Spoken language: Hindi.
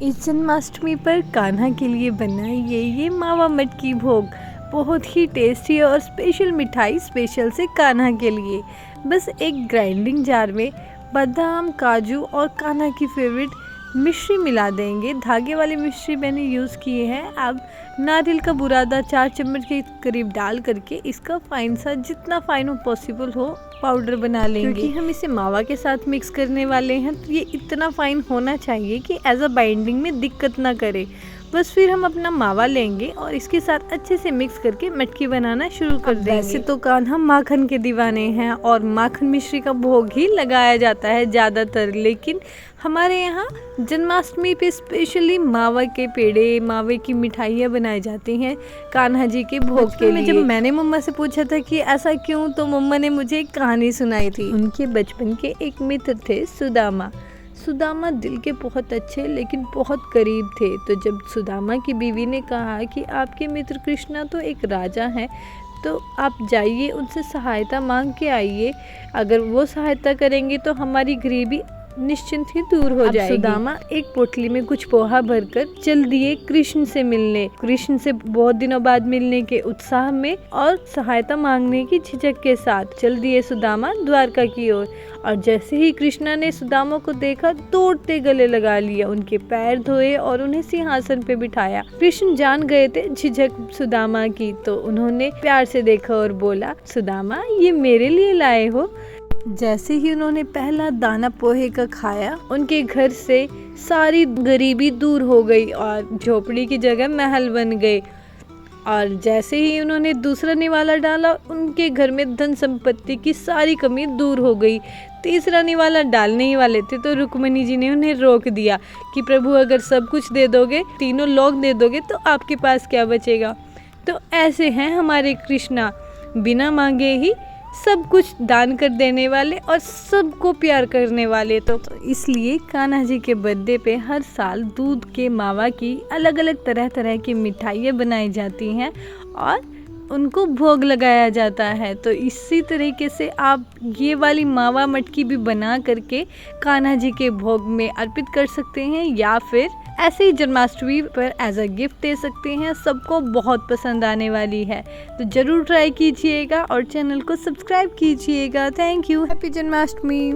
इस जन्माष्टमी पर कान्हा के लिए बना ये मावा मटकी भोग बहुत ही टेस्टी और स्पेशल मिठाई स्पेशल से कान्हा के लिए। बस एक ग्राइंडिंग जार में बादाम, काजू और कान्हा की फेवरेट मिश्री मिला देंगे। धागे वाली मिश्री मैंने यूज़ किए हैं। अब नारियल का बुरादा 4 चम्मच के करीब डाल करके इसका फाइन सा, जितना फाइन हो पॉसिबल हो, पाउडर बना लेंगे। क्योंकि हम इसे मावा के साथ मिक्स करने वाले हैं तो ये इतना फाइन होना चाहिए कि एज अ बाइंडिंग में दिक्कत ना करे। बस फिर हम अपना मावा लेंगे और इसके साथ अच्छे से मिक्स करके मटकी बनाना शुरू कर देंगे। वैसे तो कान्हा माखन के दीवाने हैं और माखन मिश्री का भोग ही लगाया जाता है ज़्यादातर, लेकिन हमारे यहाँ जन्माष्टमी पे स्पेशली मावा के पेड़े, मावे की मिठाइयाँ बनाई जाती हैं कान्हा जी के भोग के लिए। जब मैंने मम्मा से पूछा था कि ऐसा क्यों, तो मम्मा ने मुझे एक कहानी सुनाई थी। उनके बचपन के एक मित्र थे सुदामा। सुदामा दिल के बहुत अच्छे लेकिन बहुत करीब थे। तो जब सुदामा की बीवी ने कहा कि आपके मित्र कृष्णा तो एक राजा हैं, तो आप जाइए उनसे सहायता मांग के आइए, अगर वो सहायता करेंगे तो हमारी गरीबी निश्चिंत ही दूर हो जाएगी। सुदामा एक पोटली में कुछ पोहा भरकर चल दिए कृष्ण से मिलने। कृष्ण से बहुत दिनों बाद मिलने के उत्साह में और सहायता मांगने की झिझक के साथ चल दिए सुदामा द्वारका की ओर। और जैसे ही कृष्णा ने सुदामा को देखा, दौड़ते गले लगा लिया, उनके पैर धोए और उन्हें सिंहासन पे बिठाया। कृष्ण जान गए थे झिझक सुदामा की, तो उन्होंने प्यार से देखा और बोला, सुदामा ये मेरे लिए लाए हो। जैसे ही उन्होंने पहला दाना पोहे का खाया, उनके घर से सारी गरीबी दूर हो गई और झोपड़ी की जगह महल बन गए। और जैसे ही उन्होंने दूसरा निवाला डाला, उनके घर में धन संपत्ति की सारी कमी दूर हो गई। तीसरा निवाला डालने ही वाले थे तो रुक्मिणी जी ने उन्हें रोक दिया कि प्रभु अगर सब कुछ दे दोगे, तीनों लोग दे दोगे, तो आपके पास क्या बचेगा। तो ऐसे हैं हमारे कृष्णा, बिना मांगे ही सब कुछ दान कर देने वाले और सबको प्यार करने वाले। तो इसलिए कान्हा जी के बर्थडे पे हर साल दूध के मावा की अलग अलग तरह तरह की मिठाइयाँ बनाई जाती हैं और उनको भोग लगाया जाता है। तो इसी तरीके से आप ये वाली मावा मटकी भी बना करके कान्हा जी के भोग में अर्पित कर सकते हैं, या फिर ऐसे ही जन्माष्टमी पर एज अ गिफ्ट दे सकते हैं। सबको बहुत पसंद आने वाली है, तो ज़रूर ट्राई कीजिएगा और चैनल को सब्सक्राइब कीजिएगा। Thank you. हैप्पी जन्माष्टमी।